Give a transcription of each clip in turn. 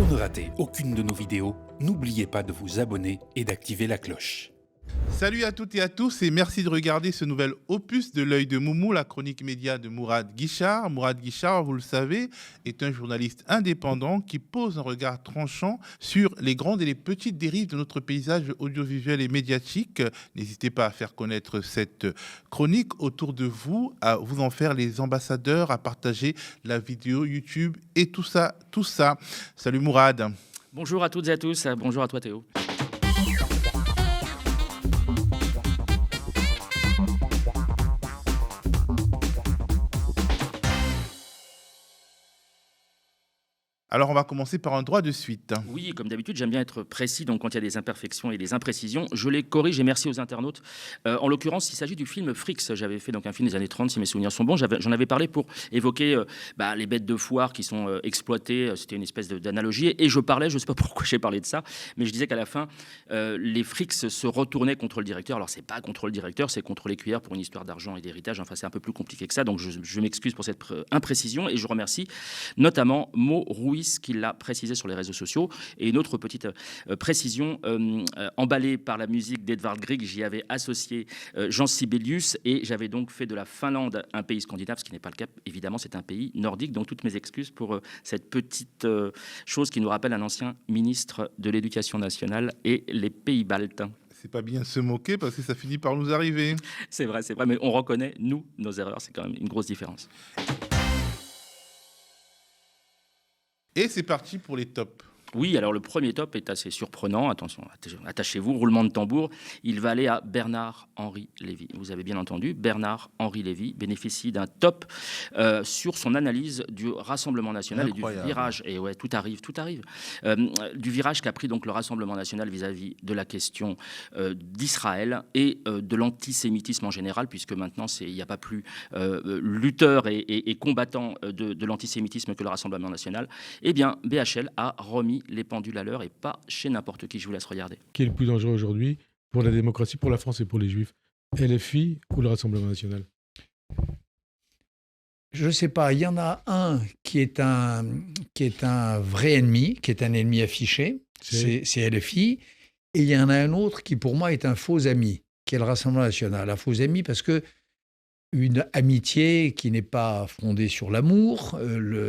Pour ne rater aucune de nos vidéos, n'oubliez pas de vous abonner et d'activer la cloche. Salut à toutes et à tous et merci de regarder ce nouvel opus de l'œil de Moumou, la chronique média de Mourad Guichard. Mourad Guichard, vous le savez, est un journaliste indépendant qui pose un regard tranchant sur les grandes et les petites dérives de notre paysage audiovisuel et médiatique. N'hésitez pas à faire connaître cette chronique autour de vous, à vous en faire les ambassadeurs, à partager la vidéo YouTube et tout ça. Salut Mourad. Bonjour à toutes et à tous, bonjour à toi Théo. Alors, on va commencer par un droit de suite. Oui, comme d'habitude, j'aime bien être précis, donc quand il y a des imperfections et des imprécisions, je les corrige et merci aux internautes. En l'occurrence, il s'agit du film Fricks. J'avais fait donc un film des années 30, si mes souvenirs sont bons. J'en avais parlé pour évoquer les bêtes de foire qui sont exploitées. C'était une espèce d'analogie. Et je parlais, je ne sais pas pourquoi j'ai parlé de ça, mais je disais qu'à la fin, les Fricks se retournaient contre le directeur. Alors, c'est pas contre le directeur, c'est contre les cuillères pour une histoire d'argent et d'héritage. Enfin, c'est un peu plus compliqué que ça, donc je m'excuse pour cette imprécision et je remercie notamment Mo Ruiz qui l'a précisé sur les réseaux sociaux. Et une autre petite précision, emballée par la musique d'Edvard Grieg, j'y avais associé Jean Sibelius et j'avais donc fait de la Finlande un pays scandinave, ce qui n'est pas le cas, évidemment, c'est un pays nordique. Donc toutes mes excuses pour cette petite chose qui nous rappelle un ancien ministre de l'Éducation nationale et les pays baltes. C'est pas bien se moquer parce que ça finit par nous arriver. C'est vrai, mais on reconnaît, nous, nos erreurs, c'est quand même une grosse différence. Et c'est parti pour les tops. Oui, alors le premier top est assez surprenant. Attention, attachez-vous, roulement de tambour. Il va aller à Bernard-Henri Lévy. Vous avez bien entendu, Bernard-Henri Lévy bénéficie d'un top sur son analyse du Rassemblement national. Incroyable. Et du virage. Et ouais, tout arrive. Du virage qu'a pris donc le Rassemblement national vis-à-vis de la question d'Israël et de l'antisémitisme en général, puisque maintenant il n'y a pas plus lutteur et combattant de l'antisémitisme que le Rassemblement national. Eh bien, BHL a remis les pendules à l'heure et pas chez n'importe qui. Je vous laisse regarder. Qui est le plus dangereux aujourd'hui pour la démocratie, pour la France et pour les Juifs? LFI ou le Rassemblement national? Je ne sais pas. Il y en a un qui est un vrai ennemi, qui est un ennemi affiché. C'est LFI. Et il y en a un autre qui, pour moi, est un faux ami, qui est le Rassemblement national. Un faux ami parce que une amitié qui n'est pas fondée sur l'amour,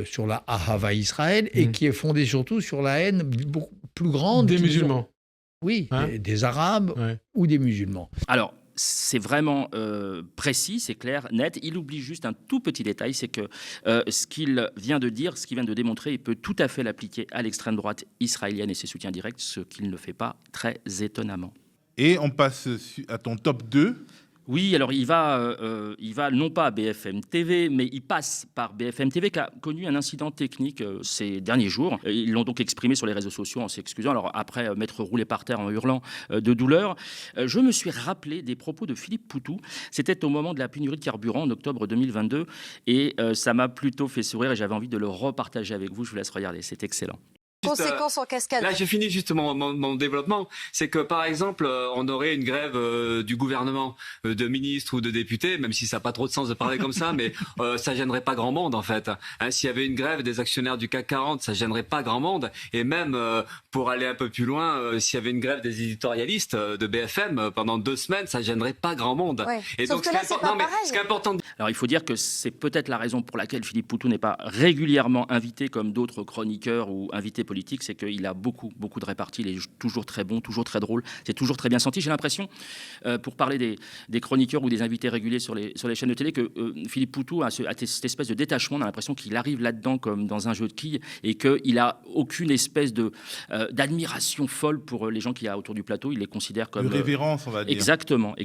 sur la Ahava Israël, et qui est fondée surtout sur la haine beaucoup plus grande. Des musulmans. Oui, des Arabes ou des musulmans. Alors, c'est vraiment précis, c'est clair, net. Il oublie juste un tout petit détail, c'est que ce qu'il vient de dire, ce qu'il vient de démontrer, il peut tout à fait l'appliquer à l'extrême droite israélienne et ses soutiens directs, ce qu'il ne fait pas très étonnamment. Et on passe à ton top 2. Oui, alors il va non pas à BFM TV, mais il passe par BFM TV qui a connu un incident technique ces derniers jours. Ils l'ont donc exprimé sur les réseaux sociaux en s'excusant. Alors après m'être roulé par terre en hurlant de douleur, je me suis rappelé des propos de Philippe Poutou. C'était au moment de la pénurie de carburant en octobre 2022 et ça m'a plutôt fait sourire et j'avais envie de le repartager avec vous. Je vous laisse regarder, c'est excellent. Conséquences en cascade. Là, j'ai fini justement mon développement. C'est que, par exemple, on aurait une grève du gouvernement, de ministres ou de députés, même si ça n'a pas trop de sens de parler comme ça, mais ça gênerait pas grand monde, en fait. Hein, s'il y avait une grève des actionnaires du CAC 40, ça gênerait pas grand monde. Et même, pour aller un peu plus loin, s'il y avait une grève des éditorialistes de BFM pendant 2 semaines, ça gênerait pas grand monde. Ouais. Et sauf donc, ce qui est important... Alors, il faut dire que c'est peut-être la raison pour laquelle Philippe Poutou n'est pas régulièrement invité comme d'autres chroniqueurs ou invités politiques, c'est qu'il a beaucoup de réparties, il est toujours très bon, toujours très drôle, c'est toujours très bien senti. J'ai l'impression, pour parler des chroniqueurs ou des invités réguliers sur les chaînes de télé, que Philippe Poutou a cette espèce de détachement, on a l'impression qu'il arrive là-dedans comme dans un jeu de quilles et qu'il n'a aucune espèce d'admiration folle pour les gens qu'il y a autour du plateau, il les considère comme... De révérence, on va dire. Exactement.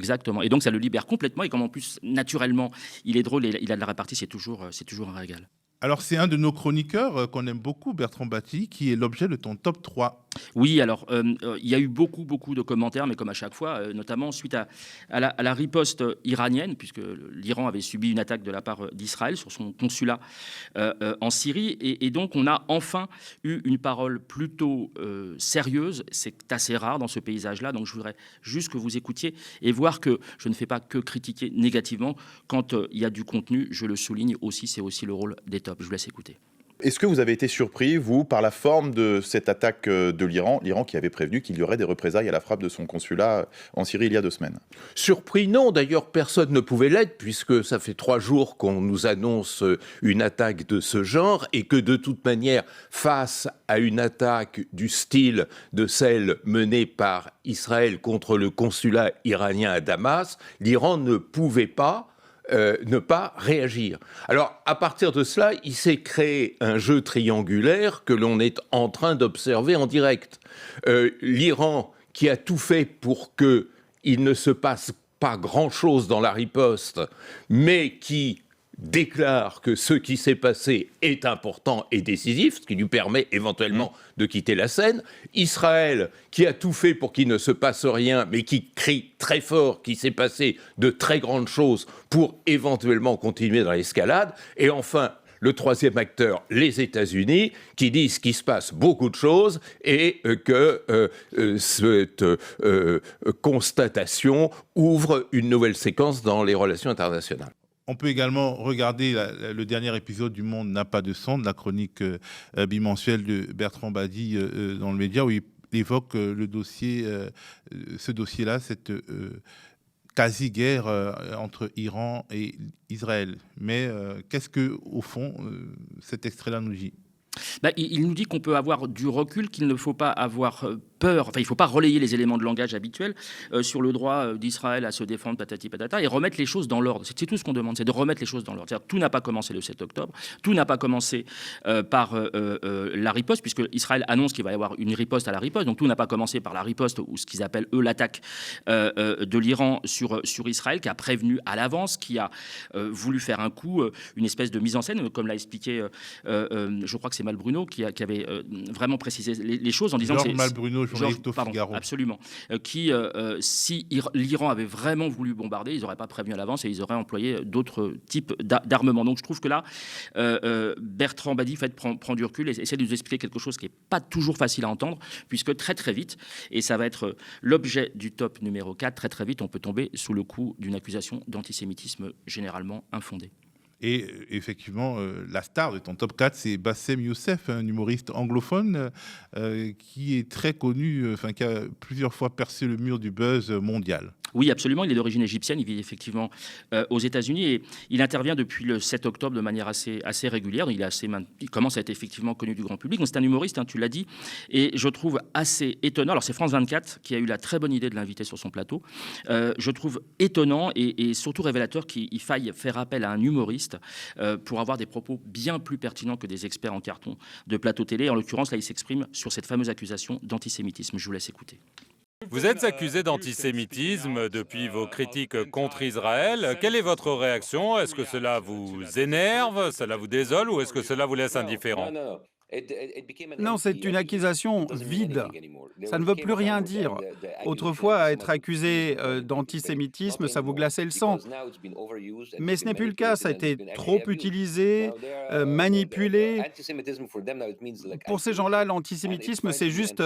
Et donc ça le libère complètement et comme en plus, naturellement, il est drôle et il a de la répartie, c'est toujours un régal. Alors, c'est un de nos chroniqueurs qu'on aime beaucoup, Bertrand Batty, qui est l'objet de ton top 3. Oui, alors, il y a eu beaucoup de commentaires, mais comme à chaque fois, notamment suite à la riposte iranienne, puisque l'Iran avait subi une attaque de la part d'Israël sur son consulat en Syrie. Et donc, on a enfin eu une parole plutôt sérieuse. C'est assez rare dans ce paysage-là. Donc, je voudrais juste que vous écoutiez et voir que je ne fais pas que critiquer négativement. Quand il y a du contenu, je le souligne aussi, c'est aussi le rôle des tops. Je vous laisse écouter. Est-ce que vous avez été surpris, vous, par la forme de cette attaque de l'Iran qui avait prévenu qu'il y aurait des représailles à la frappe de son consulat en Syrie il y a 2 semaines? Surpris, non. D'ailleurs, personne ne pouvait l'être, puisque ça fait 3 jours qu'on nous annonce une attaque de ce genre, et que de toute manière, face à une attaque du style de celle menée par Israël contre le consulat iranien à Damas, l'Iran ne pouvait pas ne pas réagir. Alors, à partir de cela, il s'est créé un jeu triangulaire que l'on est en train d'observer en direct. L'Iran, qui a tout fait pour qu'il ne se passe pas grand-chose dans la riposte, mais qui déclare que ce qui s'est passé est important et décisif, ce qui lui permet éventuellement de quitter la scène. Israël, qui a tout fait pour qu'il ne se passe rien, mais qui crie très fort qu'il s'est passé de très grandes choses pour éventuellement continuer dans l'escalade. Et enfin, le troisième acteur, les États-Unis, qui disent qu'il se passe beaucoup de choses et que cette constatation ouvre une nouvelle séquence dans les relations internationales. On peut également regarder le dernier épisode du Monde n'a pas de sang, de la chronique bimensuelle de Bertrand Badi dans le média, où il évoque le dossier, ce dossier-là, cette quasi-guerre entre Iran et Israël. Mais qu'est-ce que, au fond, cet extrait-là nous dit ? Il nous dit qu'on peut avoir du recul, qu'il ne faut pas avoir peur, il ne faut pas relayer les éléments de langage habituels sur le droit d'Israël à se défendre, patati patata, et remettre les choses dans l'ordre. C'est tout ce qu'on demande, c'est de remettre les choses dans l'ordre. C'est-à-dire, tout n'a pas commencé le 7 octobre, tout n'a pas commencé par la riposte, puisque Israël annonce qu'il va y avoir une riposte à la riposte, donc tout n'a pas commencé par la riposte, ou ce qu'ils appellent, eux, l'attaque de l'Iran sur Israël, qui a prévenu à l'avance, qui a voulu faire un coup, une espèce de mise en scène, comme l'a expliqué, je crois que c'est Malbruno, qui avait vraiment précisé les choses en disant que c'est... Malbruno, journaliste au Figaro. Absolument. Si l'Iran avait vraiment voulu bombarder, ils n'auraient pas prévenu à l'avance et ils auraient employé d'autres types d'armements. Donc je trouve que là, Bertrand Badi prend du recul et essaie de nous expliquer quelque chose qui n'est pas toujours facile à entendre, puisque très très vite, et ça va être l'objet du top numéro 4, très très vite, on peut tomber sous le coup d'une accusation d'antisémitisme généralement infondée. Et effectivement, la star de ton top 4, c'est Bassem Youssef, un humoriste anglophone qui est très connu, qui a plusieurs fois percé le mur du buzz mondial. Oui, absolument. Il est d'origine égyptienne. Il vit effectivement aux États-Unis et il intervient depuis le 7 octobre de manière assez régulière. Donc il commence à être effectivement connu du grand public. Donc c'est un humoriste, tu l'as dit. Et je trouve assez étonnant. Alors c'est France 24 qui a eu la très bonne idée de l'inviter sur son plateau. Je trouve étonnant et surtout révélateur qu'il faille faire appel à un humoriste pour avoir des propos bien plus pertinents que des experts en carton de plateau télé. En l'occurrence, là, il s'exprime sur cette fameuse accusation d'antisémitisme. Je vous laisse écouter. Vous êtes accusé d'antisémitisme depuis vos critiques contre Israël. Quelle est votre réaction? Est-ce que cela vous énerve, cela vous désole ou est-ce que cela vous laisse indifférent? Non, c'est une accusation vide. Ça ne veut plus rien dire. Autrefois, être accusé d'antisémitisme, ça vous glaçait le sang. Mais ce n'est plus le cas. Ça a été trop utilisé, manipulé. Pour ces gens-là, l'antisémitisme, c'est juste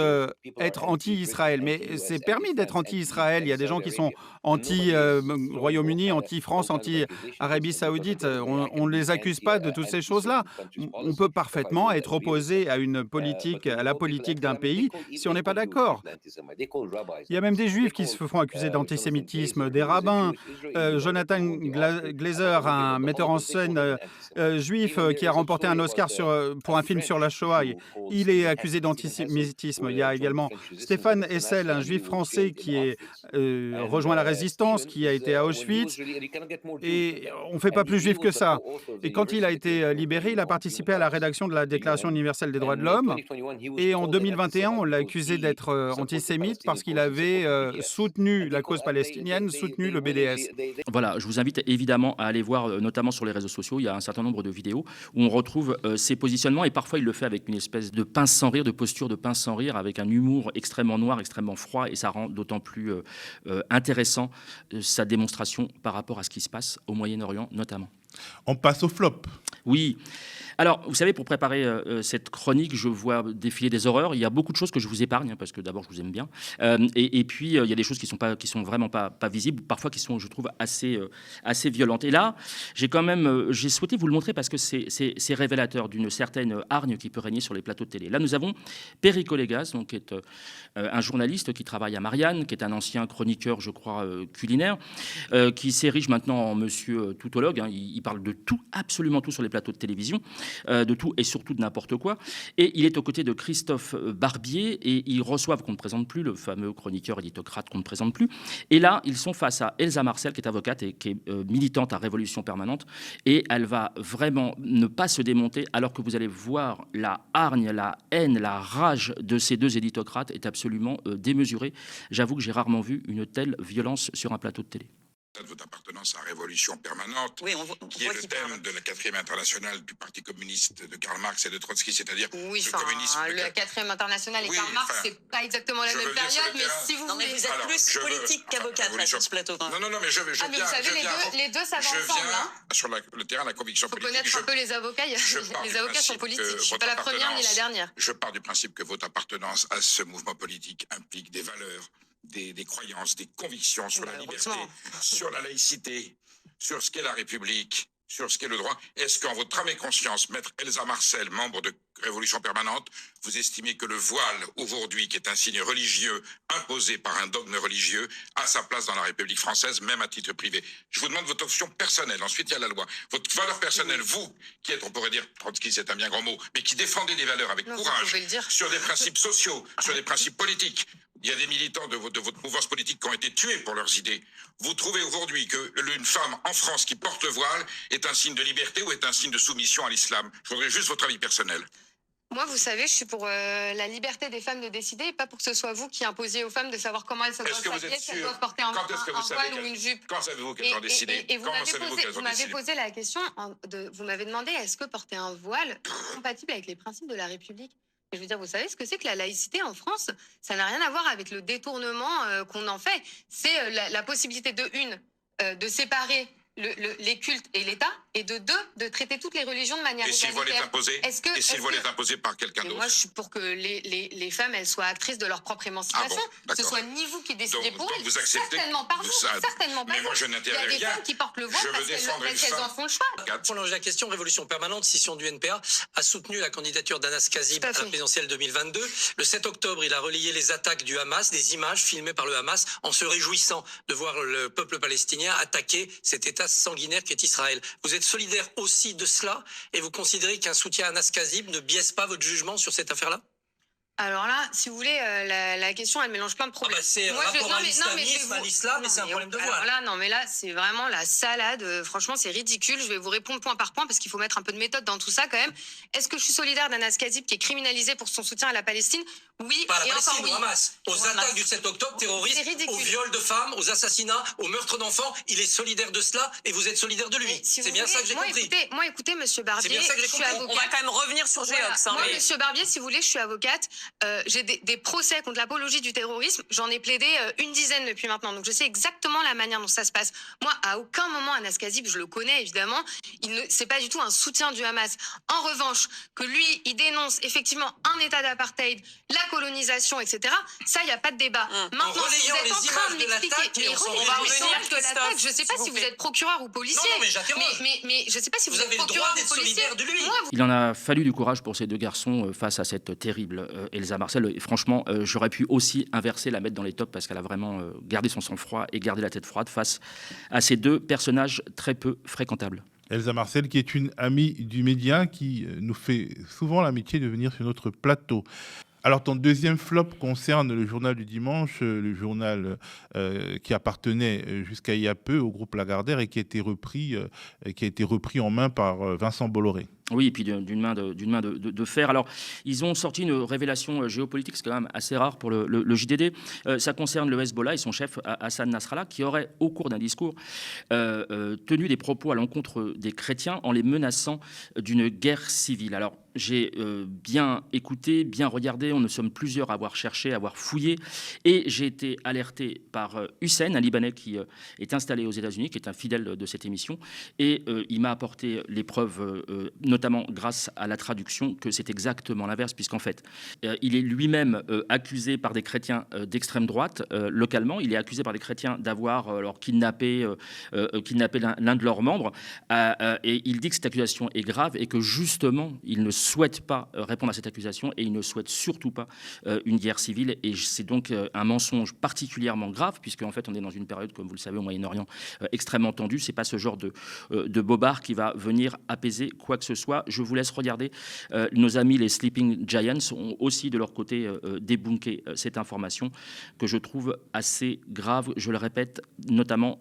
être anti-Israël. Mais c'est permis d'être anti-Israël. Il y a des gens qui sont anti-Royaume-Uni, anti-France, anti-Arabie Saoudite. On ne les accuse pas de toutes ces choses-là. On peut parfaitement être opposé à une politique, à la politique d'un pays, si on n'est pas d'accord. Il y a même des juifs qui se font accuser d'antisémitisme, des rabbins. Jonathan Glazer, un metteur en scène juif qui a remporté un Oscar pour un film sur la Shoah, il est accusé d'antisémitisme. Il y a également Stéphane Hessel, un juif français qui a rejoint la résistance, qui a été à Auschwitz. Et on ne fait pas plus juif que ça. Et quand il a été libéré, il a participé à la rédaction de la Déclaration universelle des droits de l'homme. Et en 2021, on l'a accusé d'être antisémite parce qu'il avait soutenu la cause palestinienne, soutenu le BDS. Voilà, je vous invite évidemment à aller voir, notamment sur les réseaux sociaux, il y a un certain nombre de vidéos où on retrouve ces positionnements et parfois il le fait avec une espèce de pince sans rire, de posture de pince sans rire, avec un humour extrêmement noir, extrêmement froid et ça rend d'autant plus intéressant sa démonstration par rapport à ce qui se passe au Moyen-Orient notamment. On passe au flop. Oui. Alors, vous savez, pour préparer cette chronique, je vois défiler des horreurs. Il y a beaucoup de choses que je vous épargne, hein, parce que d'abord, je vous aime bien. Et puis, il y a des choses qui sont vraiment pas visibles, parfois qui sont, je trouve, assez violentes. Et là, j'ai souhaité vous le montrer parce que c'est révélateur d'une certaine hargne qui peut régner sur les plateaux de télé. Là, nous avons Perico Légas, donc, qui est un journaliste qui travaille à Marianne, qui est un ancien chroniqueur, je crois, culinaire, qui s'érige maintenant en monsieur toutologue. Hein. Il parle de tout, absolument tout sur les plateaux de télévision. De tout et surtout de n'importe quoi. Et il est aux côtés de Christophe Barbier et ils reçoivent, qu'on ne présente plus, le fameux chroniqueur éditocrate qu'on ne présente plus. Et là, ils sont face à Elsa Marcel, qui est avocate et qui est militante à Révolution Permanente. Et elle va vraiment ne pas se démonter, alors que vous allez voir la hargne, la haine, la rage de ces deux éditocrates est absolument démesurée. J'avoue que j'ai rarement vu une telle violence sur un plateau de télé. De votre appartenance à Révolution Permanente, qui est le thème de la 4e internationale du Parti communiste de Karl Marx et de Trotsky, c'est-à-dire le communisme. La 4e internationale et Karl Marx, c'est pas exactement la même période, mais si vous voulez... Mais vous êtes plus politique qu'avocate sur ce plateau. Non, mais je viens... mais vous savez, les deux, ça va ensemble. Sur le terrain de la conviction politique. Il faut connaître un peu les avocats. Les avocats sont politiques. Je ne suis pas la première ni la dernière. Je pars du principe que votre appartenance à ce mouvement politique implique des valeurs, des croyances, des convictions sur la liberté, sur la laïcité, sur ce qu'est la République, sur ce qu'est le droit. Est-ce qu'en votre âme et conscience, maître Elsa Marcel, membre de Révolution Permanente, vous estimez que le voile, aujourd'hui, qui est un signe religieux imposé par un dogme religieux, a sa place dans la République française, même à titre privé? Je vous demande votre option personnelle. Ensuite, il y a la loi. Votre valeur personnelle, vous, qui êtes, on pourrait dire, Trotsky, c'est un bien grand mot, mais qui défendez des valeurs avec courage, sur des principes sociaux, sur des principes politiques. Il y a des militants de votre mouvance politique qui ont été tués pour leurs idées. Vous trouvez aujourd'hui qu'une femme en France qui porte le voile est un signe de liberté ou est un signe de soumission à l'islam? Je voudrais juste votre avis personnel. Moi, vous savez, je suis pour la liberté des femmes de décider et pas pour que ce soit vous qui imposiez aux femmes de savoir comment elles doivent s'habiller, si elles doivent porter un voile ou une jupe. Quand savez-vous qu'elles ont décidé? Et vous m'avez posé la question, vous m'avez demandé est-ce que porter un voile est compatible avec les principes de la République? Je veux dire, vous savez ce que c'est que la laïcité en France? Ça n'a rien à voir avec le détournement qu'on en fait. C'est la possibilité de séparer les cultes et l'État, et de deux, de traiter toutes les religions de manière égalitaire. Et si le voile est imposé par quelqu'un d'autre? Moi, je suis pour que les femmes, elles soient actrices de leur propre émancipation. Que ce soit ni vous qui décidez pour elles, vous acceptez certainement pas vous, certainement pas. Mais moi, je n'interdis rien. Il y a des femmes qui portent le voile parce qu'elles en font le choix. Pour prolonger la question, Révolution Permanente, scission du NPA, a soutenu la candidature d'Anas Kazib à la présidentielle 2022. Le 7 octobre, il a relayé les attaques du Hamas, des images filmées par le Hamas, en se réjouissant de voir le peuple palestinien attaquer cet État sanguinaire qu'est Israël. Vous êtes solidaire aussi de cela et vous considérez qu'un soutien à Anas Kazib ne biaise pas votre jugement sur cette affaire-là? Alors là, si vous voulez, la question, elle mélange plein de problèmes. C'est rapport à l'islamisme, à l'islam, mais c'est un problème de voile. Alors là, non, mais là, c'est vraiment la salade. Franchement, c'est ridicule. Je vais vous répondre point par point parce qu'il faut mettre un peu de méthode dans tout ça quand même. Est-ce que je suis solidaire d'Anas Kazib qui est criminalisé pour son soutien à la Palestine? Oui, pas à la et Palestine, encore oui. Au Hamas, aux attaques du 7 octobre, terroristes, aux viols de femmes, aux assassinats, aux meurtres d'enfants. Il est solidaire de cela et vous êtes solidaire de lui. Si c'est bien ça que j'ai compris. Écoutez, monsieur Barbier, c'est bien ça que j'ai compris. Avocate. On va quand même revenir sur Géox. Moi, monsieur Barbier, si vous voulez, je suis avocate. J'ai des procès contre l'apologie du terrorisme. J'en ai plaidé une dizaine depuis maintenant. Donc, je sais exactement la manière dont ça se passe. Moi, à aucun moment, Anas Kazib, je le connais évidemment, c'est pas du tout un soutien du Hamas. En revanche, que lui, il dénonce effectivement un état d'apartheid, la colonisation, etc. Ça, il n'y a pas de débat. Maintenant, si vous êtes en train de m'expliquer, je ne sais pas si vous êtes procureur ou policier. Mais je ne sais pas si vous êtes procureur ou policier. Il en a fallu du courage pour ces deux garçons face à cette terrible Elsa Marcel. Et franchement, j'aurais pu aussi inverser, la mettre dans les tops parce qu'elle a vraiment gardé son sang-froid et gardé la tête froide face à ces deux personnages très peu fréquentables. Elsa Marcel, qui est une amie du média, qui nous fait souvent l'amitié de venir sur notre plateau. Alors, ton deuxième flop concerne le journal du dimanche, le journal qui appartenait jusqu'à il y a peu au groupe Lagardère et qui a été repris en main par Vincent Bolloré. Oui, et puis d'une main de fer. Alors, ils ont sorti une révélation géopolitique, c'est quand même assez rare pour le JDD. Ça concerne le Hezbollah et son chef Hassan Nasrallah, qui aurait, au cours d'un discours, tenu des propos à l'encontre des chrétiens en les menaçant d'une guerre civile. Alors, j'ai bien écouté, bien regardé, nous sommes plusieurs à avoir cherché, à avoir fouillé, et j'ai été alerté par Hussein, un Libanais qui est installé aux États-Unis, qui est un fidèle de cette émission, et il m'a apporté les preuves, notamment grâce à la traduction, que c'est exactement l'inverse, puisqu'en fait, il est lui-même accusé par des chrétiens d'extrême droite, localement. Il est accusé par des chrétiens d'avoir kidnappé l'un de leurs membres, et il dit que cette accusation est grave et que justement, il ne souhaite pas répondre à cette accusation et il ne souhaite surtout pas une guerre civile. Et c'est donc un mensonge particulièrement grave, puisqu'en fait, on est dans une période, comme vous le savez, au Moyen-Orient, extrêmement tendue. C'est pas ce genre de bobard qui va venir apaiser quoi que ce soit. Je vous laisse regarder. Nos amis les Sleeping Giants ont aussi de leur côté débunké cette information que je trouve assez grave, je le répète, notamment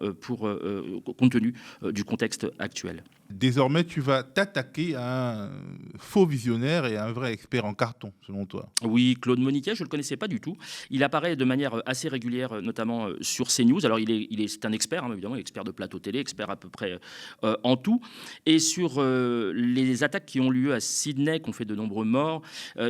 compte tenu du contexte actuel. Désormais, tu vas t'attaquer à un faux visionnaire et à un vrai expert en carton, selon toi. Oui, Claude Moniquet, je ne le connaissais pas du tout. Il apparaît de manière assez régulière, notamment sur CNews. Alors, c'est un expert, évidemment, expert de plateau télé, expert à peu près en tout. Et sur les attaques qui ont lieu à Sydney, qui ont fait de nombreux morts,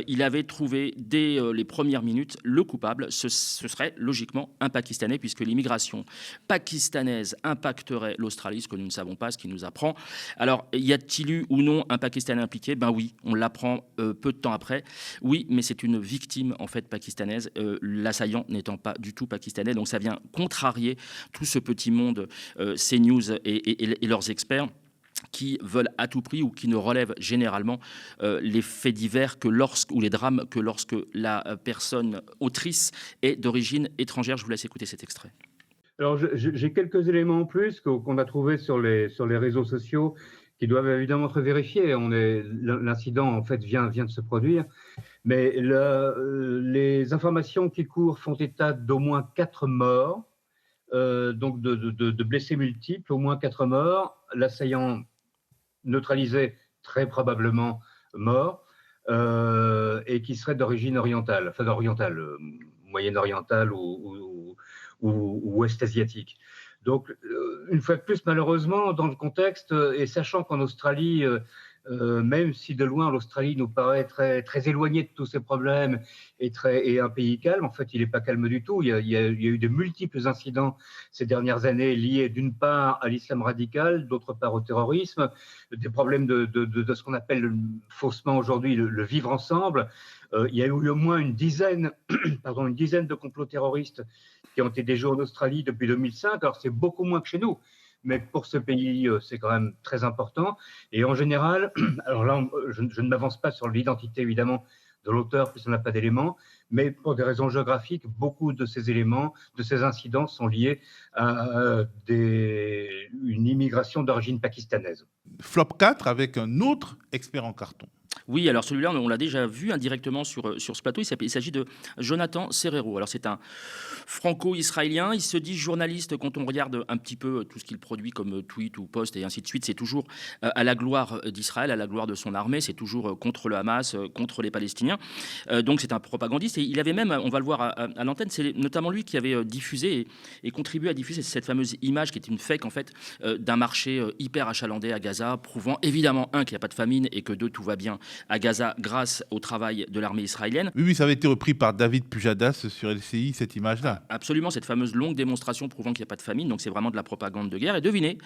il avait trouvé dès les premières minutes le coupable. Ce serait logiquement un Pakistanais, puisque l'immigration pakistanaise impacterait l'Australie, ce que nous ne savons pas, ce qui nous apprend. Alors, y a-t-il eu ou non un Pakistanais impliqué ? Ben oui, on l'apprend peu de temps après. Oui, mais c'est une victime, en fait, pakistanaise, l'assaillant n'étant pas du tout pakistanais. Donc, ça vient contrarier tout ce petit monde CNews et leurs experts qui veulent à tout prix ou qui ne relèvent généralement les faits divers ou les drames que lorsque la personne autrice est d'origine étrangère. Je vous laisse écouter cet extrait. Alors, j'ai quelques éléments en plus qu'on a trouvés sur les réseaux sociaux qui doivent évidemment être vérifiés. L'incident, en fait, vient de se produire. Mais les informations qui courent font état d'au moins 4 morts, donc de blessés multiples, au moins 4 morts. L'assaillant neutralisé, très probablement mort, et qui serait d'origine orientale, moyenne-orientale ou ouest-asiatique. Donc, une fois de plus, malheureusement, dans le contexte, et sachant qu'en Australie, même si de loin l'Australie nous paraît très, très éloignée de tous ces problèmes et un pays calme, en fait, il n'est pas calme du tout. Il y a eu de multiples incidents ces dernières années liés d'une part à l'islam radical, d'autre part au terrorisme, des problèmes de ce qu'on appelle faussement aujourd'hui le vivre ensemble. Il y a eu au moins une dizaine de complots terroristes qui ont été déjoués en Australie depuis 2005. Alors, c'est beaucoup moins que chez nous. Mais pour ce pays, c'est quand même très important. Et en général, alors là, je ne m'avance pas sur l'identité, évidemment, de l'auteur, puisqu'on n'a pas d'éléments, mais pour des raisons géographiques, beaucoup de ces éléments, de ces incidents sont liés à une immigration d'origine pakistanaise. Flop 4 avec un autre expert en carton. Oui, alors celui-là, on l'a déjà vu indirectement sur ce plateau. Il s'agit de Jonathan Serrero. Alors c'est un franco-israélien. Il se dit journaliste. Quand on regarde un petit peu tout ce qu'il produit comme tweet ou post et ainsi de suite, c'est toujours à la gloire d'Israël, à la gloire de son armée. C'est toujours contre le Hamas, contre les Palestiniens. Donc c'est un propagandiste. Et il avait même, on va le voir à l'antenne, c'est notamment lui qui avait diffusé et contribué à diffuser cette fameuse image qui est une fake en fait d'un marché hyper achalandé à Gaza, prouvant évidemment qu'il n'y a pas de famine et que tout va bien à Gaza grâce au travail de l'armée israélienne. Oui, ça avait été repris par David Pujadas sur LCI, cette image-là. Absolument, cette fameuse longue démonstration prouvant qu'il n'y a pas de famine, donc c'est vraiment de la propagande de guerre. Et devinez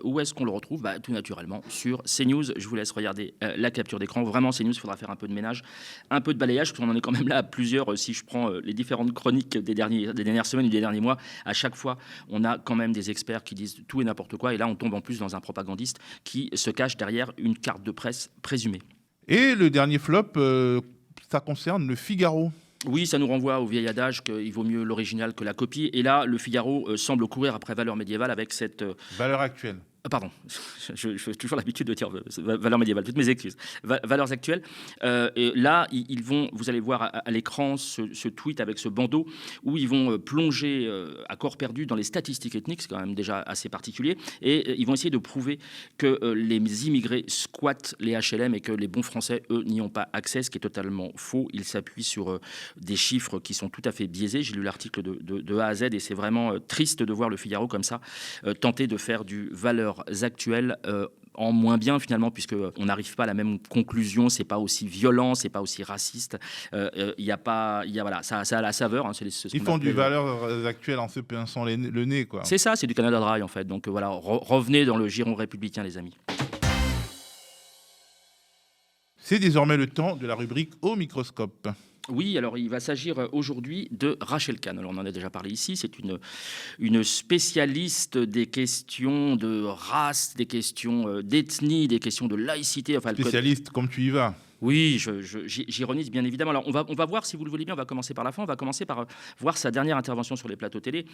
où est-ce qu'on le retrouve ? Tout naturellement sur CNews. Je vous laisse regarder la capture d'écran. Vraiment, CNews, il faudra faire un peu de ménage, un peu de balayage, parce qu'on en est quand même là à plusieurs. Si je prends les différentes chroniques des dernières semaines ou des derniers mois, à chaque fois, on a quand même des experts qui disent tout et n'importe quoi. Et là, on tombe en plus dans un propagandiste qui se cache derrière une carte de presse présumée. Et le dernier flop, ça concerne Le Figaro. Oui, ça nous renvoie au vieil adage qu'il vaut mieux l'original que la copie. Et là, Le Figaro semble courir après valeur médiévale avec cette... Valeur actuelle. Pardon, j'ai toujours l'habitude de dire valeurs médiévales, toutes mes excuses. Valeurs actuelles. Et là, ils vont, vous allez voir à l'écran ce tweet avec ce bandeau où ils vont plonger à corps perdu dans les statistiques ethniques, c'est quand même déjà assez particulier, et ils vont essayer de prouver que les immigrés squattent les HLM et que les bons Français, eux, n'y ont pas accès, ce qui est totalement faux. Ils s'appuient sur des chiffres qui sont tout à fait biaisés. J'ai lu l'article de A à Z et c'est vraiment triste de voir le Figaro comme ça tenter de faire du valeur actuelles en moins bien finalement, puisque on n'arrive pas à la même conclusion. C'est pas aussi violent, c'est pas aussi raciste. Voilà, ça a la saveur. Hein, ils font du valeurs actuelles en se pinçant le nez, quoi. C'est ça, c'est du Canada Dry en fait. Donc voilà, revenez dans le giron républicain, les amis. C'est désormais le temps de la rubrique Au microscope. Oui, alors il va s'agir aujourd'hui de Rachel Kahn. Alors on en a déjà parlé ici, c'est une spécialiste des questions de race, des questions d'ethnie, des questions de laïcité. Enfin, spécialiste comme tu y vas. Oui, j'ironise bien évidemment. Alors on va voir, si vous le voulez bien, on va commencer par la fin. On va commencer par voir sa dernière intervention sur les plateaux télé.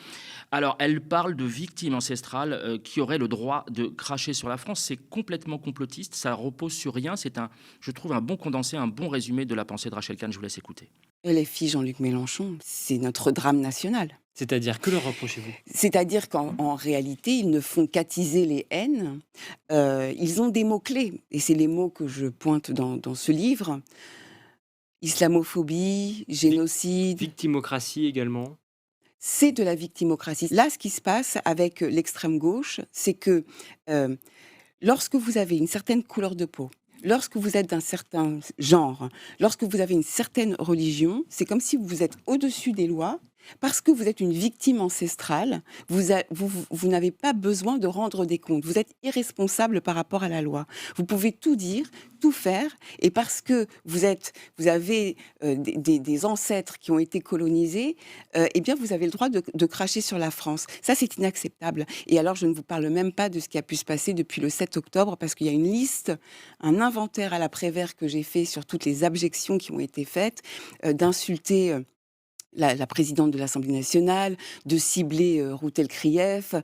Alors elle parle de victimes ancestrales qui auraient le droit de cracher sur la France. C'est complètement complotiste, ça repose sur rien. C'est je trouve un bon condensé, un bon résumé de la pensée de Rachel Kahn. Je vous laisse écouter. LFI Jean-Luc Mélenchon, c'est notre drame national. C'est-à-dire, que leur reprochez-vous? C'est-à-dire qu'en réalité, ils ne font qu'attiser les haines. Ils ont des mots-clés, et c'est les mots que je pointe dans ce livre. Islamophobie, génocide... Victimocratie également. C'est de la victimocratie. Là, ce qui se passe avec l'extrême gauche, c'est que lorsque vous avez une certaine couleur de peau, lorsque vous êtes d'un certain genre, lorsque vous avez une certaine religion, c'est comme si vous êtes au-dessus des lois. Parce que vous êtes une victime ancestrale, vous n'avez pas besoin de rendre des comptes. Vous êtes irresponsable par rapport à la loi. Vous pouvez tout dire, tout faire, et parce que vous avez des ancêtres qui ont été colonisés, eh bien vous avez le droit de cracher sur la France. Ça, c'est inacceptable. Et alors, je ne vous parle même pas de ce qui a pu se passer depuis le 7 octobre, parce qu'il y a une liste, un inventaire à la Prévert que j'ai fait sur toutes les abjections qui ont été faites, d'insulter... La présidente de l'Assemblée nationale, de cibler Routel Krief,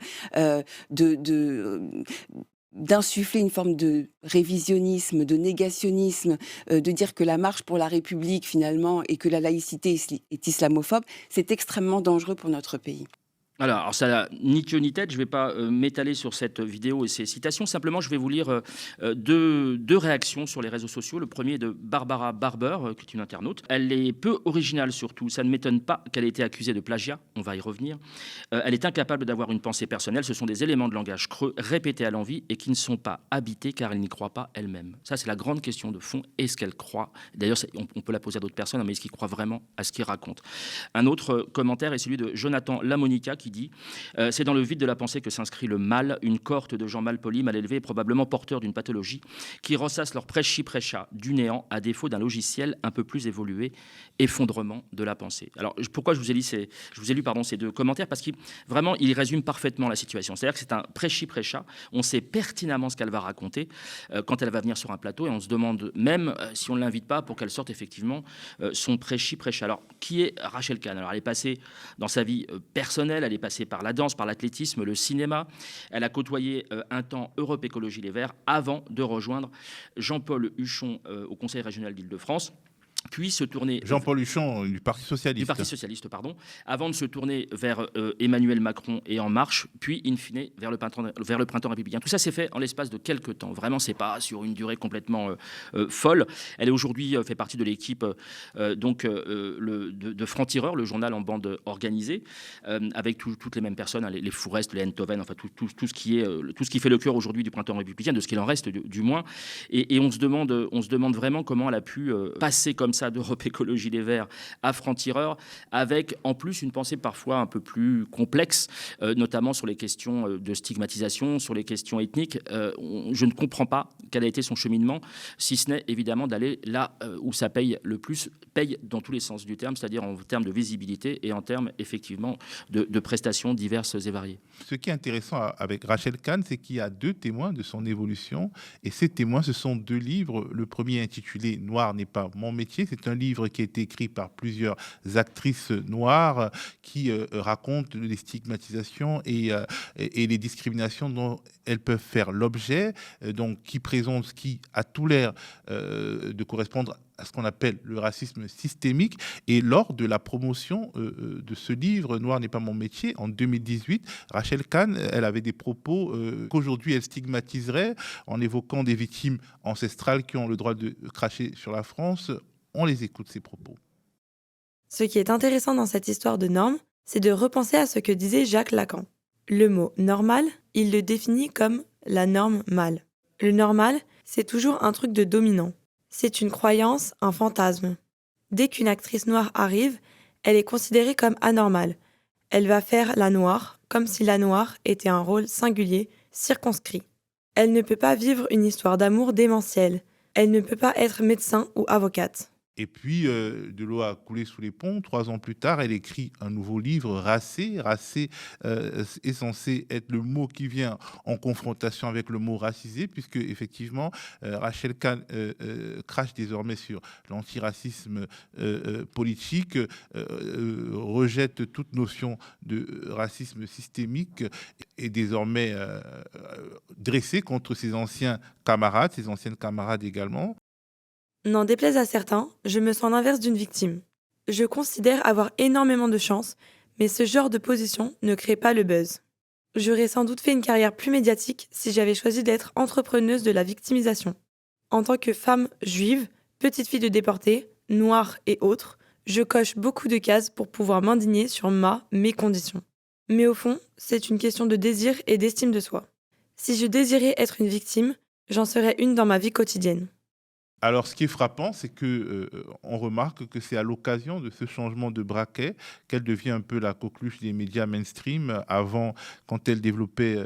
d'insuffler une forme de révisionnisme, de négationnisme, de dire que la marche pour la République, finalement, et que la laïcité est islamophobe, c'est extrêmement dangereux pour notre pays. Alors ça n'a ni queue ni tête, je ne vais pas m'étaler sur cette vidéo et ces citations, simplement je vais vous lire deux réactions sur les réseaux sociaux. Le premier est de Barbara Barber, qui est une internaute. Elle est peu originale surtout, ça ne m'étonne pas qu'elle ait été accusée de plagiat, on va y revenir. Elle est incapable d'avoir une pensée personnelle, ce sont des éléments de langage creux répétés à l'envi et qui ne sont pas habités car elle n'y croit pas elle-même. Ça c'est la grande question de fond, est-ce qu'elle croit? D'ailleurs on peut la poser à d'autres personnes, mais est-ce qu'il croit vraiment à ce qu'il raconte? Un autre commentaire est celui de Jonathan Lamonica qui dit c'est dans le vide de la pensée que s'inscrit le mal, une cohorte de gens mal polis, mal élevés et probablement porteurs d'une pathologie qui ressassent leur prêchi-prêcha du néant à défaut d'un logiciel un peu plus évolué, effondrement de la pensée. Alors pourquoi je vous ai lu ces deux commentaires? Parce qu'ils vraiment ils résument parfaitement la situation. C'est-à-dire que c'est un prêchi-prêcha, on sait pertinemment ce qu'elle va raconter quand elle va venir sur un plateau et on se demande même si on ne l'invite pas pour qu'elle sorte effectivement son prêchi-prêcha. Alors qui est Rachel Kahn? Alors elle est passée dans sa vie personnelle, elle est passée par la danse, par l'athlétisme, le cinéma. Elle a côtoyé un temps Europe Écologie Les Verts avant de rejoindre Jean-Paul Huchon au Conseil régional d'Île-de-France. Puis se tourner... Jean-Paul Huchon, du Parti Socialiste. Du Parti Socialiste, pardon. Avant de se tourner vers Emmanuel Macron et En Marche, puis, in fine, vers le printemps républicain. Tout ça s'est fait en l'espace de quelques temps. Vraiment, c'est pas sur une durée complètement folle. Elle est aujourd'hui fait partie de l'équipe de Franc-Tireur, le journal en bande organisée, avec toutes les mêmes personnes, hein, les Fourest, les Enthoven, enfin tout ce qui fait le cœur aujourd'hui du printemps républicain, de ce qu'il en reste du moins. Et on se demande vraiment comment elle a pu passer comme ça d'Europe Écologie Les Verts à Franc-Tireur, avec en plus une pensée parfois un peu plus complexe, notamment sur les questions de stigmatisation, sur les questions ethniques. Je ne comprends pas quel a été son cheminement, si ce n'est évidemment d'aller là où ça paye le plus, paye dans tous les sens du terme, c'est-à-dire en termes de visibilité et en termes effectivement de prestations diverses et variées. Ce qui est intéressant avec Rachel Kahn, c'est qu'il y a deux témoins de son évolution, et ces témoins, ce sont deux livres. Le premier intitulé « Noir n'est pas mon métier », métier. C'est un livre qui a été écrit par plusieurs actrices noires qui racontent les stigmatisations et les discriminations dont elles peuvent faire l'objet, donc qui présente ce qui a tout l'air de correspondre à ce qu'on appelle le racisme systémique. Et lors de la promotion de ce livre, Noir n'est pas mon métier, en 2018, Rachel Kahn, elle avait des propos qu'aujourd'hui elle stigmatiserait en évoquant des victimes ancestrales qui ont le droit de cracher sur la France. On les écoute, ces propos. Ce qui est intéressant dans cette histoire de normes, c'est de repenser à ce que disait Jacques Lacan. Le mot « normal », il le définit comme la norme mâle. Le normal, c'est toujours un truc de dominant. C'est une croyance, un fantasme. Dès qu'une actrice noire arrive, elle est considérée comme anormale. Elle va faire la noire, comme si la noire était un rôle singulier, circonscrit. Elle ne peut pas vivre une histoire d'amour démentielle. Elle ne peut pas être médecin ou avocate. Et puis, de l'eau a coulé sous les ponts. 3 ans plus tard, elle écrit un nouveau livre, Racé. Racé est censé être le mot qui vient en confrontation avec le mot racisé, puisque effectivement, Rachel Kahn crache désormais sur l'antiracisme politique, rejette toute notion de racisme systémique, et désormais dressée contre ses anciens camarades, ses anciennes camarades également. N'en déplaise à certains, je me sens l'inverse d'une victime. Je considère avoir énormément de chance, mais ce genre de position ne crée pas le buzz. J'aurais sans doute fait une carrière plus médiatique si j'avais choisi d'être entrepreneuse de la victimisation. En tant que femme juive, petite fille de déportés, noire et autres, je coche beaucoup de cases pour pouvoir m'indigner sur mes conditions. Mais au fond, c'est une question de désir et d'estime de soi. Si je désirais être une victime, j'en serais une dans ma vie quotidienne. Alors, ce qui est frappant, c'est que on remarque que c'est à l'occasion de ce changement de braquet qu'elle devient un peu la coqueluche des médias mainstream. Avant, quand elle développait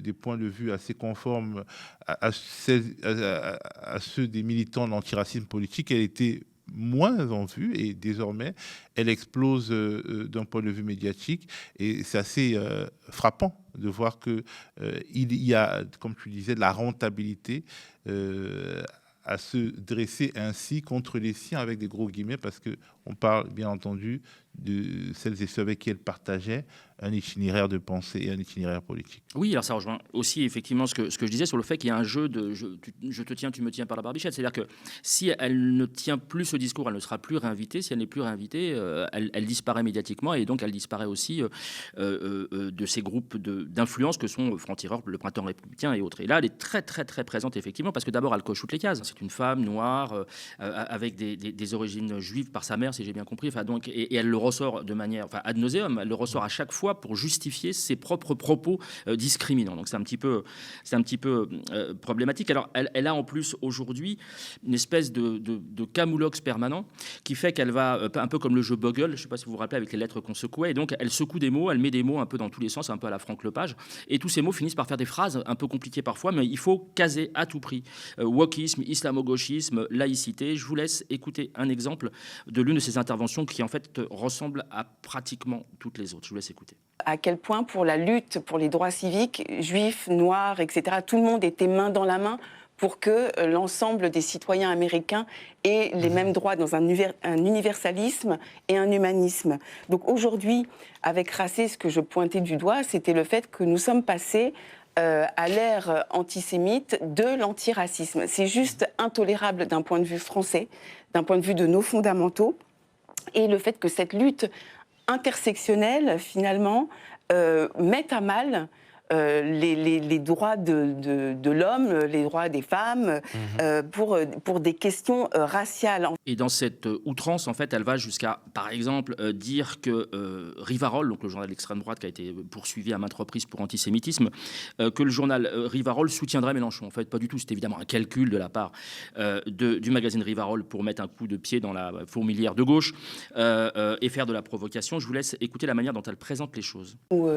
des points de vue assez conformes à ceux des militants de l'antiracisme politique, elle était moins en vue, et désormais, elle explose d'un point de vue médiatique. Et c'est assez frappant de voir qu'il y a, comme tu disais, de la rentabilité à se dresser ainsi contre les siens, avec des gros guillemets, parce qu'on parle bien entendu de celles et ceux avec qui elle partageait un itinéraire de pensée et un itinéraire politique. Oui, alors ça rejoint aussi effectivement ce que je disais sur le fait qu'il y a un jeu de je te tiens, tu me tiens par la barbichette. C'est-à-dire que si elle ne tient plus ce discours, elle ne sera plus réinvitée. Si elle n'est plus réinvitée, elle disparaît médiatiquement, et donc elle disparaît aussi de ces groupes d'influence que sont Franc-Tireur, le Printemps républicain et autres. Et là, elle est très très très présente effectivement, parce que d'abord elle coche toutes les cases. C'est une femme noire avec des origines juives par sa mère, si j'ai bien compris. Enfin, donc, et elle le ressort de manière, ad nauseam, elle le ressort à chaque fois pour justifier ses propres propos discriminants. Donc c'est un petit peu problématique. Alors elle a en plus aujourd'hui une espèce de camoulox permanent qui fait qu'elle va, un peu comme le jeu Boggle, je ne sais pas si vous vous rappelez, avec les lettres qu'on secouait, et donc elle secoue des mots, elle met des mots un peu dans tous les sens, un peu à la Franck Lepage, et tous ces mots finissent par faire des phrases un peu compliquées parfois, mais il faut caser à tout prix. Wokisme, islamo-gauchisme, laïcité. Je vous laisse écouter un exemple de l'une de ces interventions qui en fait ressemble à pratiquement toutes les autres. Je vous laisse écouter. À quel point pour la lutte pour les droits civiques, juifs, noirs, etc., tout le monde était main dans la main pour que l'ensemble des citoyens américains aient les mêmes droits dans un universalisme et un humanisme. Donc aujourd'hui, avec Racé, ce que je pointais du doigt, c'était le fait que nous sommes passés à l'ère antisémite de l'antiracisme. C'est juste intolérable d'un point de vue français, d'un point de vue de nos fondamentaux, et le fait que cette lutte intersectionnelle, finalement, mette à mal les droits de l'homme, les droits des femmes, pour des questions raciales. Et dans cette outrance, en fait, elle va jusqu'à, par exemple, dire que Rivarol, donc le journal d'extrême droite qui a été poursuivi à maintes reprises pour antisémitisme, que le journal Rivarol soutiendrait Mélenchon. En fait, pas du tout. C'est évidemment un calcul de la part du magazine Rivarol pour mettre un coup de pied dans la fourmilière de gauche et faire de la provocation. Je vous laisse écouter la manière dont elle présente les choses. Où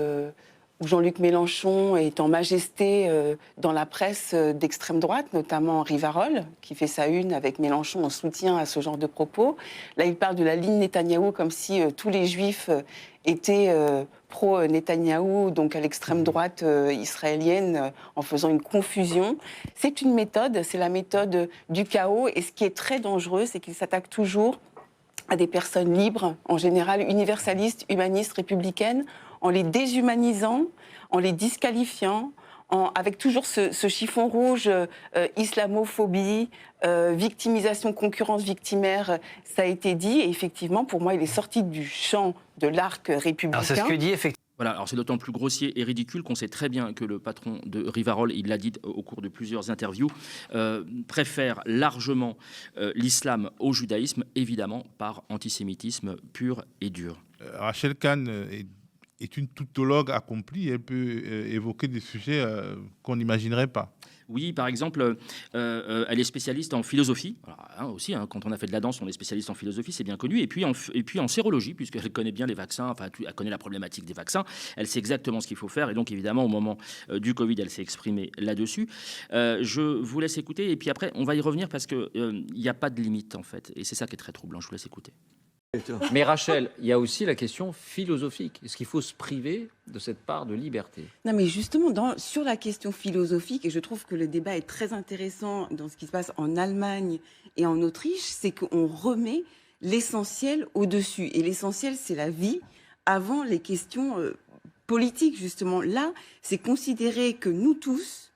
Jean-Luc Mélenchon est en majesté dans la presse d'extrême droite, notamment Rivarol, qui fait sa une avec Mélenchon en soutien à ce genre de propos. Là, il parle de la ligne Netanyahou comme si tous les juifs était pro-Netanyahou, donc à l'extrême droite israélienne, en faisant une confusion. C'est une méthode, c'est la méthode du chaos. Et ce qui est très dangereux, c'est qu'il s'attaque toujours à des personnes libres, en général universalistes, humanistes, républicaines, en les déshumanisant, en les disqualifiant, avec toujours ce chiffon rouge, islamophobie, victimisation, concurrence victimaire, ça a été dit. Et effectivement, pour moi, il est sorti du champ de l'arc républicain. Alors, c'est ce que dit effectivement. Voilà, alors c'est d'autant plus grossier et ridicule qu'on sait très bien que le patron de Rivarol, il l'a dit au cours de plusieurs interviews, préfère largement l'islam au judaïsme, évidemment par antisémitisme pur et dur. Rachel Kahn est une toutologue accomplie. Elle peut évoquer des sujets qu'on n'imaginerait pas. Oui, par exemple, elle est spécialiste en philosophie. Alors, aussi, quand on a fait de la danse, on est spécialiste en philosophie, c'est bien connu. Et puis en sérologie, puisqu'elle connaît bien les vaccins, enfin, elle connaît la problématique des vaccins. Elle sait exactement ce qu'il faut faire. Et donc, évidemment, au moment du Covid, elle s'est exprimée là-dessus. Je vous laisse écouter. Et puis après, on va y revenir parce qu'il n'y a pas de limite, en fait. Et c'est ça qui est très troublant. Je vous laisse écouter. Mais Rachel, il y a aussi la question philosophique. Est-ce qu'il faut se priver de cette part de liberté? Non, mais justement, sur la question philosophique, et je trouve que le débat est très intéressant dans ce qui se passe en Allemagne et en Autriche, c'est qu'on remet l'essentiel au-dessus. Et l'essentiel, c'est la vie avant les questions politiques, justement. Là, c'est considérer que nous tous,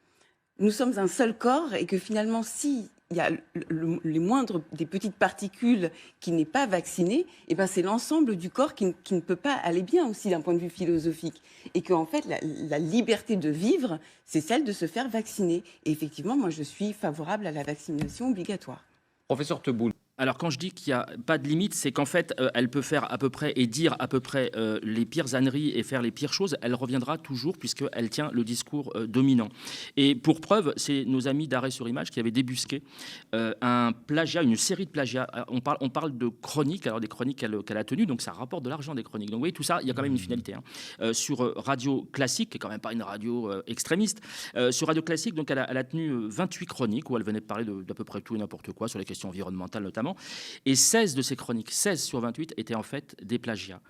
nous sommes un seul corps et que finalement, si il y a les moindres des petites particules qui n'est pas vacciné, et ben c'est l'ensemble du corps qui ne peut pas aller bien aussi d'un point de vue philosophique. Et qu'en fait, la liberté de vivre, c'est celle de se faire vacciner. Et effectivement, moi, je suis favorable à la vaccination obligatoire. Professeur Teboul. Alors quand je dis qu'il n'y a pas de limite, c'est qu'en fait, elle peut faire à peu près et dire à peu près les pires âneries et faire les pires choses. Elle reviendra toujours puisqu'elle tient le discours dominant. Et pour preuve, c'est nos amis d'Arrêt sur Image qui avaient débusqué un plagiat, une série de plagiats. On parle de chroniques, alors des chroniques qu'elle a tenues, donc ça rapporte de l'argent des chroniques. Donc vous voyez, tout ça, il y a quand même une finalité. Sur Radio Classique, qui n'est quand même pas une radio extrémiste, sur Radio Classique, donc elle a tenu 28 chroniques où elle venait de parler d'à peu près tout et n'importe quoi, sur les questions environnementales notamment. Et 16 de ces chroniques, 16 sur 28, étaient en fait des plagiats.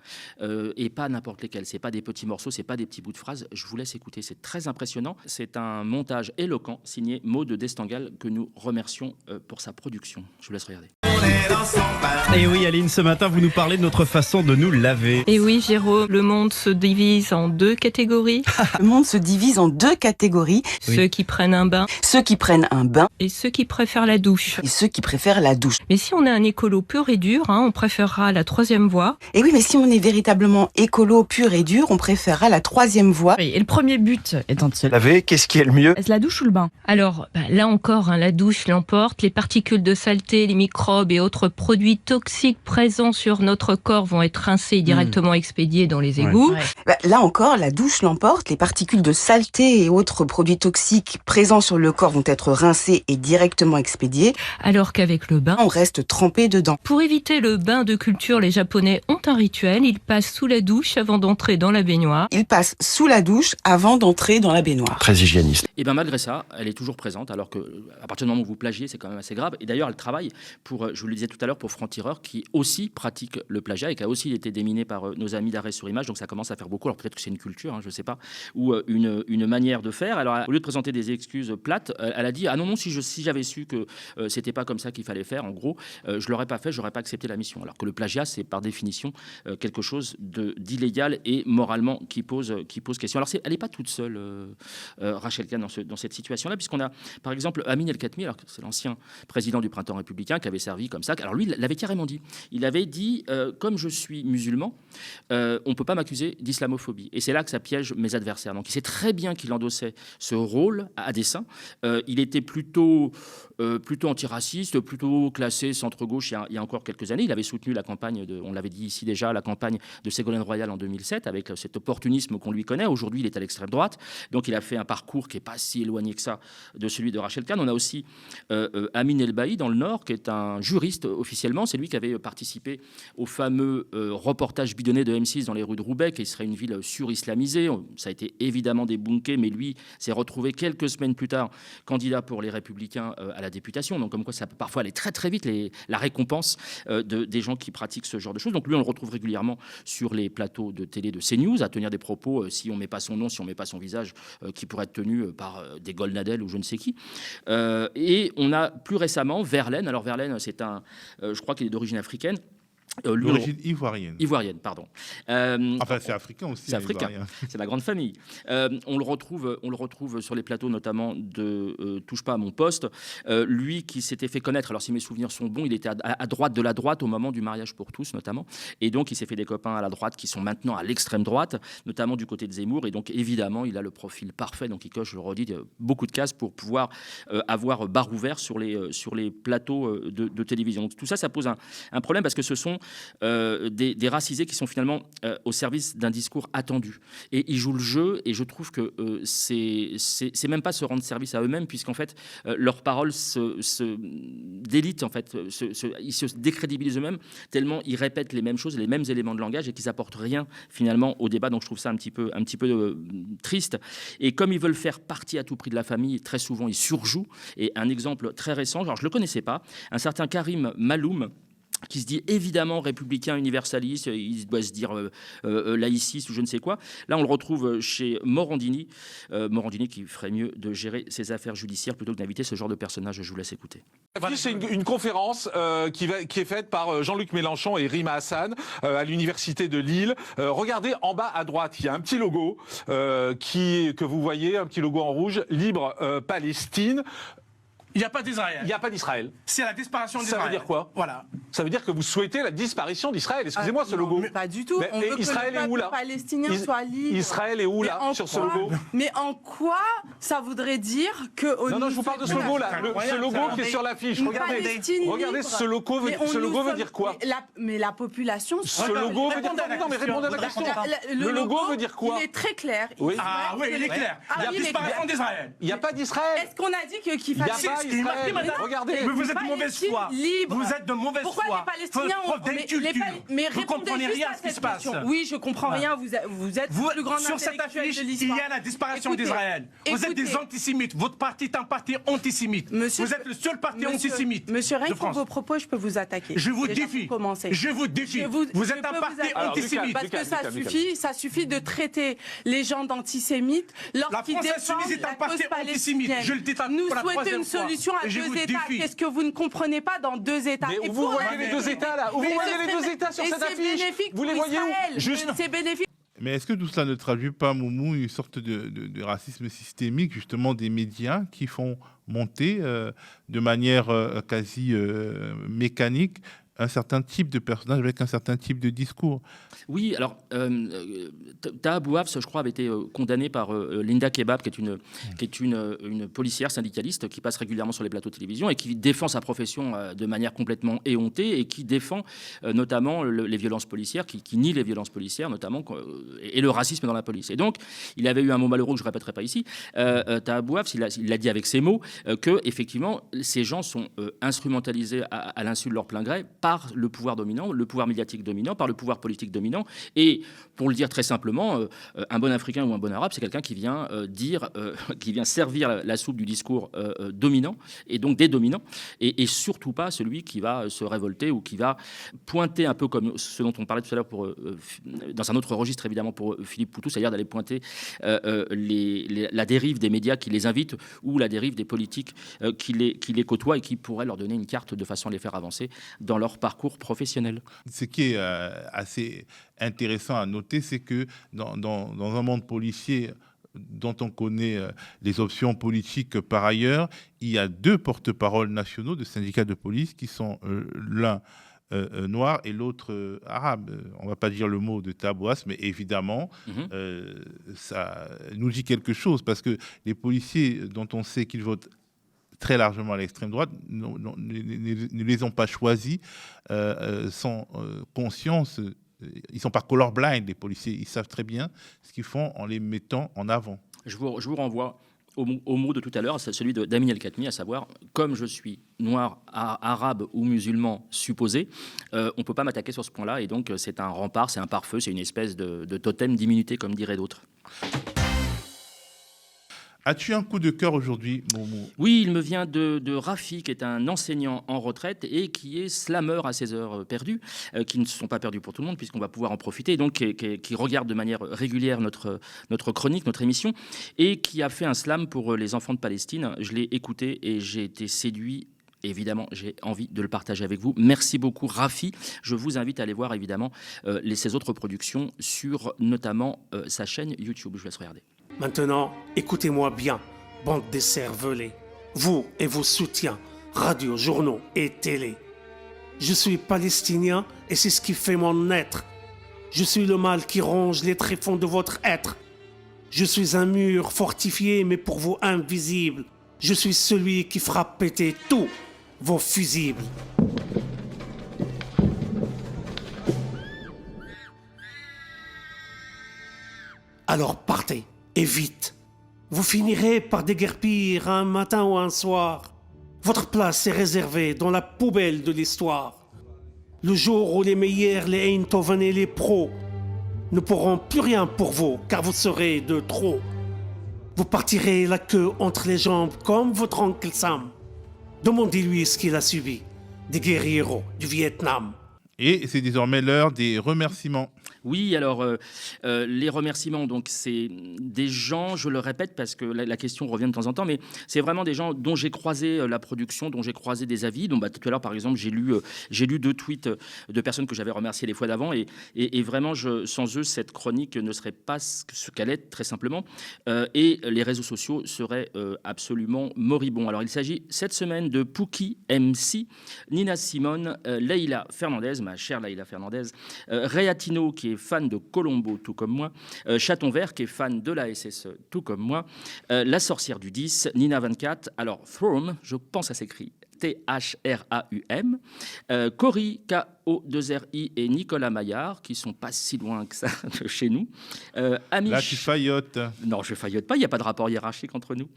Et pas n'importe lesquels. C'est pas des petits morceaux, c'est pas des petits bouts de phrases. Je vous laisse écouter, c'est très impressionnant. C'est un montage éloquent signé Maud Destangal que nous remercions pour sa production. Je vous laisse regarder. Et oui, Aline, ce matin, vous nous parlez de notre façon de nous laver. Et oui, Jérôme, le monde se divise en deux catégories. Le monde se divise en deux catégories. Ceux qui prennent un bain. Ceux qui prennent un bain. Et ceux qui préfèrent la douche. Et ceux qui préfèrent la douche. Mais si on est un écolo pur et dur, on préférera la troisième voie. Et oui, mais si on est véritablement écolo pur et dur, on préférera la troisième voie. Oui, et le premier but étant de se laver, qu'est-ce qui est le mieux? Est-ce la douche ou le bain? Alors, là encore, la douche l'emporte. Les particules de saleté, les microbes et autres produits toxiques présents sur notre corps vont être rincés et directement expédiés dans les égouts. Ouais. Là encore, la douche l'emporte. Les particules de saleté et autres produits toxiques présents sur le corps vont être rincés et directement expédiés. Alors qu'avec le bain, on reste trempé dedans. Pour éviter le bain de culture, les Japonais ont un rituel. Ils passent sous la douche avant d'entrer dans la baignoire. Ils passent sous la douche avant d'entrer dans la baignoire. Très hygiéniste. Et bien malgré ça, elle est toujours présente, alors qu'à partir du moment où vous plagiez, c'est quand même assez grave. Et d'ailleurs, elle travaille pour, je vous le disais tout à l'heure, pour Franc-Tireur, qui aussi pratique le plagiat et qui a aussi été déminé par nos amis d'Arrêt sur Image. Donc ça commence à faire beaucoup. Alors peut-être que c'est une culture, je ne sais pas, ou une manière de faire. Alors au lieu de présenter des excuses plates, elle a dit ah non, si j'avais su que c'était pas comme ça qu'il fallait faire, en gros, je l'aurais pas fait, j'aurais pas accepté la mission. Alors que le plagiat, c'est par définition quelque chose d'illégal et moralement qui pose question. Alors elle n'est pas toute seule, Rachel Kahn, dans cette situation-là, puisqu'on a par exemple Amin El-Khatmi, alors c'est l'ancien président du Printemps républicain qui avait servi comme ça. Alors lui, il l'avait carrément dit. Il avait dit comme je suis musulman, on peut pas m'accuser d'islamophobie. Et c'est là que ça piège mes adversaires. Donc il sait très bien qu'il endossait ce rôle à dessein. Il était plutôt antiraciste, plutôt classé centre-gauche il y a encore quelques années. Il avait soutenu la campagne, on l'avait dit ici déjà, la campagne de Ségolène Royal en 2007, avec cet opportunisme qu'on lui connaît. Aujourd'hui, il est à l'extrême droite. Donc il a fait un parcours qui n'est pas si éloigné que ça de celui de Rachel Kahn. On a aussi Amin El-Bailly dans le Nord, qui est un juriste officiellement. C'est lui qui avait participé au fameux reportage bidonné de M6 dans les rues de Roubaix, qui serait une ville sur-islamisée. Ça a été évidemment débunké, mais lui s'est retrouvé quelques semaines plus tard candidat pour les Républicains à la députation. Donc comme quoi ça peut parfois aller très très vite, la récompense des gens qui pratiquent ce genre de choses. Donc lui, on le retrouve régulièrement sur les plateaux de télé de CNews, à tenir des propos, si on met pas son nom, si on met pas son visage, qui pourraient être tenus par des Goldnadel ou je ne sais qui. Et on a plus récemment Verlaine. Alors Verlaine, c'est je crois qu'il est d'origine africaine. D'origine ivoirienne. Ivoirienne, pardon. Enfin, c'est africain aussi. C'est africain. C'est la grande famille. On le retrouve sur les plateaux, notamment de Touche pas à mon poste. Lui qui s'était fait connaître, alors si mes souvenirs sont bons, il était à droite de la droite au moment du mariage pour tous, notamment. Et donc, il s'est fait des copains à la droite qui sont maintenant à l'extrême droite, notamment du côté de Zemmour. Et donc, évidemment, il a le profil parfait. Donc, il coche, je le redis, beaucoup de cases pour pouvoir avoir barre ouverte sur les plateaux de télévision. Donc, tout ça, ça pose un problème parce que ce sont des racisés qui sont finalement au service d'un discours attendu. Et ils jouent le jeu, et je trouve que c'est même pas se rendre service à eux-mêmes, puisqu'en fait, leurs paroles se délitent, en fait, ils se décrédibilisent eux-mêmes, tellement ils répètent les mêmes choses, les mêmes éléments de langage, et qu'ils apportent rien, finalement, au débat. Donc je trouve ça un petit peu triste. Et comme ils veulent faire partie à tout prix de la famille, très souvent, ils surjouent. Et un exemple très récent, genre je le connaissais pas, un certain Karim Maloum, qui se dit évidemment républicain universaliste, il doit se dire laïciste ou je ne sais quoi. Là, on le retrouve chez Morandini. Morandini qui ferait mieux de gérer ses affaires judiciaires plutôt que d'inviter ce genre de personnage. Je vous laisse écouter. C'est une conférence qui est faite par Jean-Luc Mélenchon et Rima Hassan à l'université de Lille. Regardez en bas à droite, il y a un petit logo que vous voyez, un petit logo en rouge, Libre Palestine. Il n'y a pas d'Israël. Il n'y a pas d'Israël. C'est la disparition d'Israël. Ça veut dire quoi? Voilà. Ça veut dire que vous souhaitez la disparition d'Israël. Excusez-moi, ce logo. Mais pas du tout. On veut Israël que le est où là? peuple palestinien soit libre. Israël est où là sur ce logo? Mais en quoi ça voudrait dire que non, je vous parle de ce logo là. Ce logo qui est sur l'affiche. Regardez, ce logo veut dire quoi? Mais la population. Ce logo veut dire quoi? Non, mais répondez à la question. Le logo veut dire quoi? Il est très clair. Ah oui, il est clair. Il y a disparition d'Israël. Il n'y a pas d'Israël. Est-ce qu'on a dit qu'il fallait... Il n'y a pas Israël. Regardez. Mais vous êtes de mauvaise foi. Libre. Vous êtes de mauvaise foi. Pourquoi les Palestiniens ont... Mais vous comprenez rien à ce qui se passe. Oui, je comprends rien. Vous êtes le plus grand sur cette affiche, de il l'histoire. y a la disparition d'Israël. Vous êtes des antisémites. Votre parti est un parti antisémite. Vous êtes le seul parti antisémite. Monsieur Rey, pour vos propos, je peux vous attaquer. Je vous défie. Je vous défie. Vous êtes un parti antisémite. Parce que ça suffit de traiter les gens d'antisémites lorsqu'ils défendent la cause palestinienne. Nous souhaitons une solution à 2 États. Qu'est-ce que vous ne comprenez pas dans 2 États? Mais où vous voyez les 2 États là? Où vous voyez les 2 États sur cette affiche? Vous les voyez où? Juste. C'est bénéfique. Mais est-ce que tout cela ne traduit pas, Moumou, une sorte de racisme systémique, justement, des médias qui font monter de manière quasi mécanique un certain type de personnage avec un certain type de discours? Oui, alors Taha Bouafs, je crois, avait été condamnée par Linda Kebab, qui est une policière syndicaliste qui passe régulièrement sur les plateaux de télévision et qui défend sa profession de manière complètement éhontée et qui défend notamment les violences policières, qui nie les violences policières notamment, et le racisme dans la police. Et donc, il avait eu un mot malheureux que je ne répéterai pas ici. Taha Bouafs, il a dit avec ses mots que effectivement, ces gens sont instrumentalisés à l'insu de leur plein gré par le pouvoir dominant, le pouvoir médiatique dominant, par le pouvoir politique dominant. Et pour le dire très simplement, un bon Africain ou un bon Arabe, c'est quelqu'un qui vient qui vient servir la soupe du discours dominant, et donc des dominants, et surtout pas celui qui va se révolter ou qui va pointer un peu comme ce dont on parlait tout à l'heure dans un autre registre évidemment pour Philippe Poutou, c'est-à-dire d'aller pointer la dérive des médias qui les invitent ou la dérive des politiques qui les côtoient et qui pourraient leur donner une carte de façon à les faire avancer dans leur parcours professionnel. Ce qui est assez intéressant à noter, c'est que dans un monde policier dont on connaît les options politiques par ailleurs, il y a 2 porte-paroles nationaux de syndicats de police qui sont l'un noir et l'autre arabe. On ne va pas dire le mot de Taha Bouafs, mais évidemment, ça nous dit quelque chose, parce que les policiers dont on sait qu'ils votent très largement à l'extrême droite ne les ont pas choisis sans conscience. Ils ne sont pas colorblind, les policiers. Ils savent très bien ce qu'ils font en les mettant en avant. Je vous renvoie au mot de tout à l'heure, c'est celui d'Amin El-Khatmi, à savoir, comme je suis noir, arabe ou musulman supposé, on ne peut pas m'attaquer sur ce point-là. Et donc, c'est un rempart, c'est un pare-feu, c'est une espèce de totem d'immunité, comme diraient d'autres. As-tu un coup de cœur aujourd'hui, Moumou? Oui, il me vient de Rafi, qui est un enseignant en retraite et qui est slammer à ses heures perdues, qui ne sont pas perdues pour tout le monde, puisqu'on va pouvoir en profiter, et donc qui regarde de manière régulière notre chronique, notre émission, et qui a fait un slam pour les enfants de Palestine. Je l'ai écouté et j'ai été séduit. Évidemment, j'ai envie de le partager avec vous. Merci beaucoup, Rafi. Je vous invite à aller voir, évidemment, ses autres productions sur notamment sa chaîne YouTube. Je vous laisse regarder. Maintenant, écoutez-moi bien, bande de cervelés, vous et vos soutiens, radio, journaux et télé. Je suis palestinien et c'est ce qui fait mon être. Je suis le mal qui ronge les tréfonds de votre être. Je suis un mur fortifié mais pour vous invisible. Je suis celui qui fera péter tous vos fusibles. Alors partez. Et vite, vous finirez par déguerpir un matin ou un soir. Votre place est réservée dans la poubelle de l'histoire. Le jour où les meilleurs, les Eindhoven et les pros ne pourront plus rien pour vous, car vous serez de trop. Vous partirez la queue entre les jambes comme votre oncle Sam. Demandez-lui ce qu'il a subi des guerrieros du Vietnam. Et c'est désormais l'heure des remerciements. Oui, alors les remerciements, donc c'est des gens, je le répète parce que la question revient de temps en temps, mais c'est vraiment des gens dont j'ai croisé la production, dont j'ai croisé des avis. Donc tout à l'heure, par exemple, j'ai lu 2 tweets de personnes que j'avais remerciées les fois d'avant, et vraiment, sans eux, cette chronique ne serait pas ce qu'elle est, très simplement, et les réseaux sociaux seraient absolument moribonds. Alors il s'agit cette semaine de Pookie MC, Nina Simone, Leïla Fernandez, ma chère Leïla Fernandez, Réatino, qui est fan de Colombo, tout comme moi, Chaton Vert, qui est fan de la SSE, tout comme moi, La Sorcière du 10, Nina 24, alors Thrum, je pense à s'écrit Thraum, Cory, K-O-2-R-I, et Nicolas Maillard, qui sont pas si loin que ça de chez nous. Amish... Là, tu faillotes. Non, je faillote pas, il n'y a pas de rapport hiérarchique entre nous.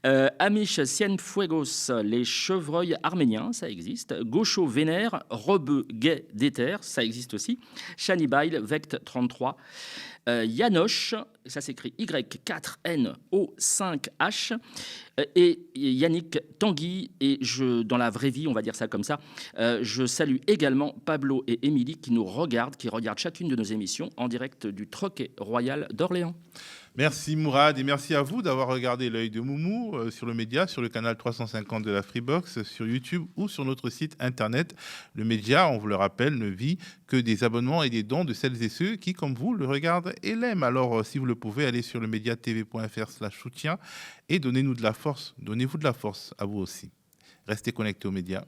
Amish Cienfuegos, les chevreuils arméniens, ça existe. Gaucho Vénère, Rebeu Gay d'Éther, ça existe aussi. Shanibail, Vect 33. Yanoche, ça s'écrit Y4NO5H, et Yannick Tanguy, et dans la vraie vie, on va dire ça comme ça, je salue également Pablo et Émilie qui nous regardent, qui regardent chacune de nos émissions en direct du Troquet Royal d'Orléans. Merci Mourad, et merci à vous d'avoir regardé l'œil de Moumou sur le média, sur le canal 350 de la Freebox, sur YouTube ou sur notre site internet. Le média, on vous le rappelle, ne vit que des abonnements et des dons de celles et ceux qui, comme vous, le regardent et l'aiment. Alors, si vous le pouvez, allez sur le mediatv.fr/soutien et donnez-nous de la force. Donnez-vous de la force à vous aussi. Restez connectés aux médias.